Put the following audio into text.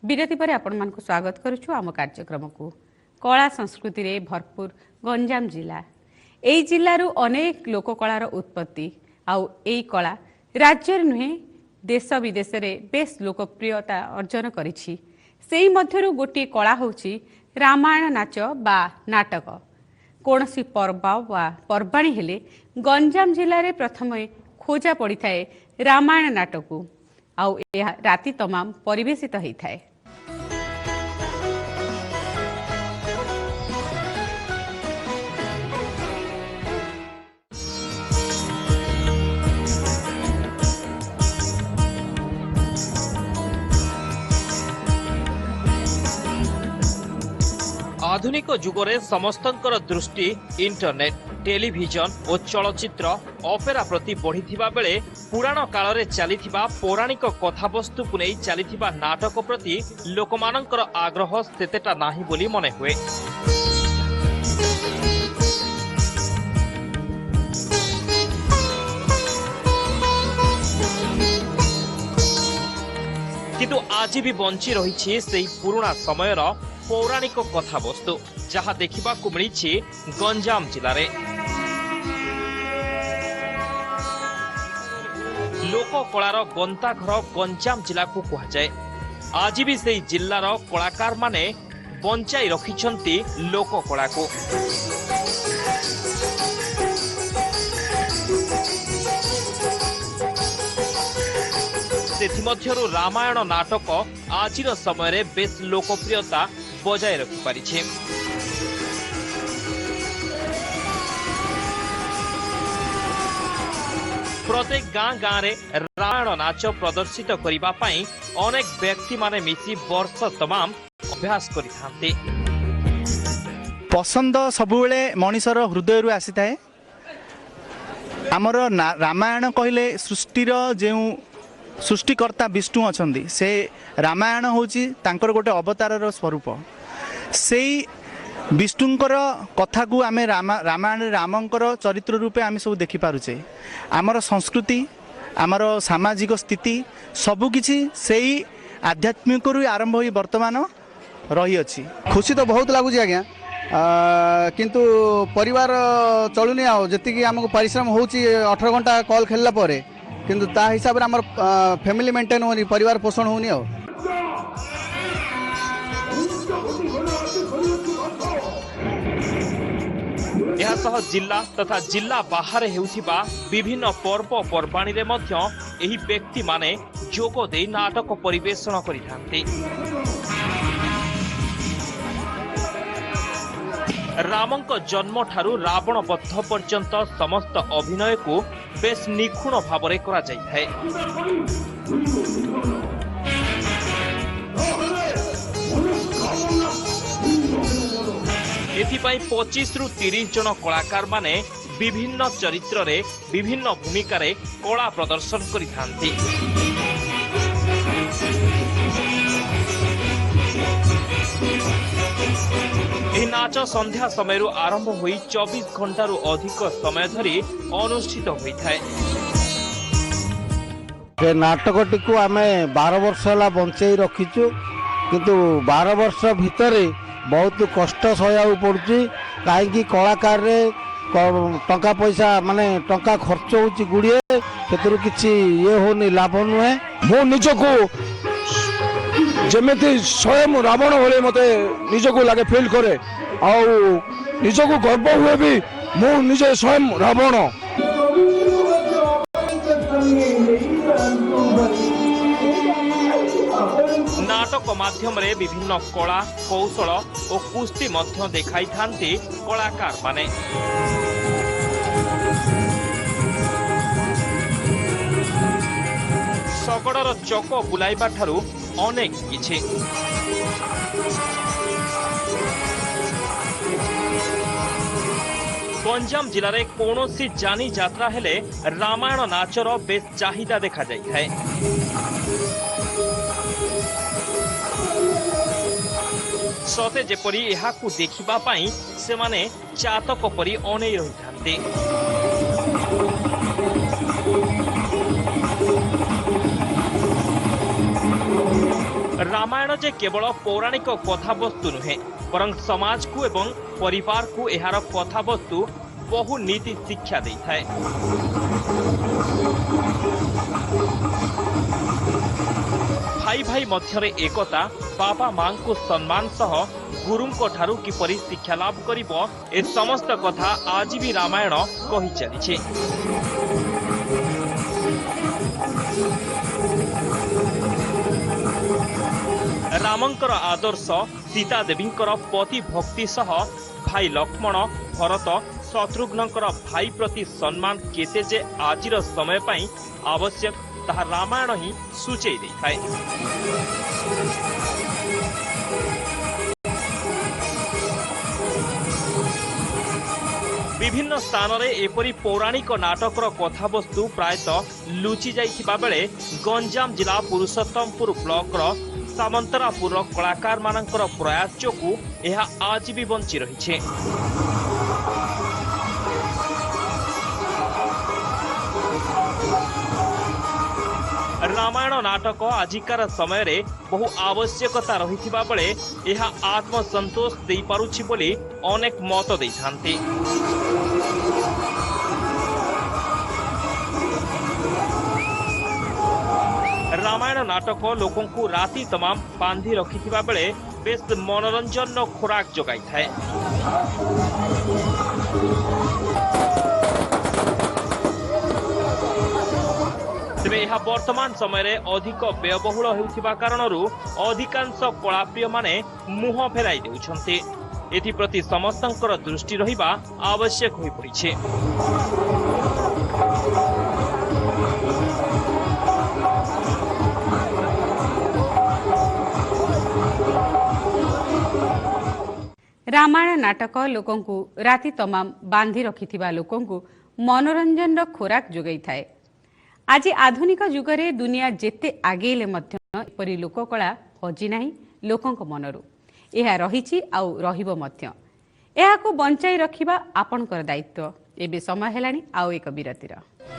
विरति पर आपण स्वागत करुछु आम कार्यक्रम को। कला संस्कृति रे भरपूर गंजाम जिला। एई जिल्लारू अनेक लोककलार उत्पत्ति आउ एई कला राज्य नुहे देश विदेश रे बेस लोकप्रियता अर्जन करिछि। सेई मध्यरु गोटी कला होछि रामायण नाच बा नाटक। कोनसी पर्व वा पर्वाणी हेले गंजाम जिल्ला रे प्रथमे खोजा पड़ी थाए रामायण नाटक आउ यह राति तमाम परिवेशित होता है। आधुनिक जुगरे समस्तंकर दृष्टि इंटरनेट टेलीविजन और चलचित्र ऑपेरा प्रति बढ़िथिबा बेले पुराण काल रे चलीथिबा पौराणिक कथावस्तु को नहीं चलीथिबा नाटक प्रति लोकमानंकर आग्रह सेतेटा नाही बोली मने हुए। किंतु आज भी बंची रही सेही पुराना समयर पौराणिक कथावस्तु जहाँ देखा मिली गंजाम जिले लोककलार गंताघर गंजाम जिला को कहुए। आज भी से जिलार कलाकार माने बंचाई रखिछंती लोककला को। सेथिमध्यरु रामायण नाटक आजिर समय बेस लोकप्रियता बजाय रखि पारिछे। प्रत्येक गाँ रे रामायण नाच प्रदर्शित करिबा पई अनेक व्यक्ति माने मिसी वर्ष तमाम अभ्यास करिथांते। पसंद सबुले मनीषर हृदय रु आसी थाए। हमर रामायण कहले सृष्टिर जेउ सृष्टिकर्ता विष्णु अछंदी से रामायण होची तांकर गोटे अवतारर स्वरूप। से विष्णुंकर कथा को आमे रामायण रामंकर चरित्र रूपे आमे सब देखि पारुचे। आमर संस्कृति आमर सामाजिक स्थिति सबु किछि सेही आध्यात्मिक रु आरंभ होई वर्तमान रही अछि। खुशी तो बहुत लागुची आज्ञा, किंतु परिवार चलुनी आ जति आमको परिश्रम होची 18 घंटा कॉल खेलला परे किंतु ता हिसाब रे हमर फैमिली मेंटेन होनी, परिवार पोषण होनी। आ यह जिला तथा जिला बाहर हेउथिबा विभिन्न पर्व पर्वाणी रे मध्य एही व्यक्ति माने जोग दे नाटक परिवेषण करिथांते। रामंक जन्म ठारू रावण बद्ध पर्यंत समस्त अभिनय को बेस निखुण भावरे करा जाय थाए। एथिपाई 25 रु 30 जन कलाकार माने विभिन्न चरित्र रे विभिन्न भूमिका रे कला प्रदर्शन करिथांती। यह नाच संध्या समय आरंभ होई 24 घंटा रु अधिक समय धरी अनुष्ठित होता है। नाटक टी आम 12 वर्ष है बंचाई रखीचु, किंतु 12 वर्ष भितर बहुत कष्ट सहया पड़ुची। कहीं कलाकार रे टंका पैसा माने टंका खर्च होची गुड़िए से किसी ये होनी लाभ नुहे। मो निजको जमेती स्वयं रावण भले मते निजको लगे फील करे आउ निजको गर्व हुए भी मु निजे स्वयं रावण। नाटक माध्यम रे विभिन्न कला कौशल और कुस्ती मध्य देखाई थांती कलाकार माने। शगड़र चक बुलाइबा ठारू अनेक किछि। गंजाम जिले में कौनसी जानी यात्रा हेले रामायण नाचर बेस चाहिदा देखा जाय थाए। सते जेपरी एहाकु देखिबा पाई से माने चातक परी अनेई रही थांते। रामायण जे केवल पौराणिक कथावस्तु नुहे बरं समाज को एवं परिवार को एहार कथावस्तु बहु नीति शिक्षा दे थाए। भाई भाई मध्यरे एकता, बाबा मां को सम्मान सह गुरुंको ठारू किपरि शिक्षा लाभ करिबो ए समस्त कथा आज भी रामायण कहि चलिछि। रामंकर आदर्श, सीता देवींकर पति भक्ति सह भाई लक्ष्मण, भरत, शत्रुघ्नंकर भाई प्रति सम्मान केते जे आजिर समय पई आवश्यक ताहा रामायण ही सूचई देखाए। विभिन्न स्थान रे एपरी पौराणिक नाटकर कथावस्तु प्रायतः लुचि जाइथिबा बेले गंजाम जिला पुरुषोत्तमपुर ब्लॉक रो सामंतरापुर कलाकार मानकर प्रयास जोगु यह आज भी बंची रही। रामायण नाटक आजिकार समय रे बहु आवश्यकता रहिथिबा बेले यह आत्मसंतोष देई पारुछि बोली अनेक मत दैथांती। रामायण नाटक लोकों को राति तमाम बांधि रखिथिबा बेले बेस मनोरंजन खोराक जोगाई थाए। तेबे यह वर्तमान समय रे अधिक व्ययबहुल हेउथिबा कारणरू अधिकांश कलाप्रिय माने मुह फेराई देउछन्ते। एथि प्रति समस्तंकर दृष्टि रहिबा आवश्यक होई पड़िछे। रामायण नाटक लोकों को राति तमाम बांधि रखिथिबा लोकों को मनोरंजन खोराक जोगाई थाए। आज आधुनिक जुगरे दुनिया जेते आगेले मध्य एपरि लोककला हजि नाही लोकंक मनरू। यह रहिछि आउ रहिबो मध्य। एहाको बंचाई रखिबा आपणकर दायित्व। एबे समय हेलानी आउ एक विरतिर।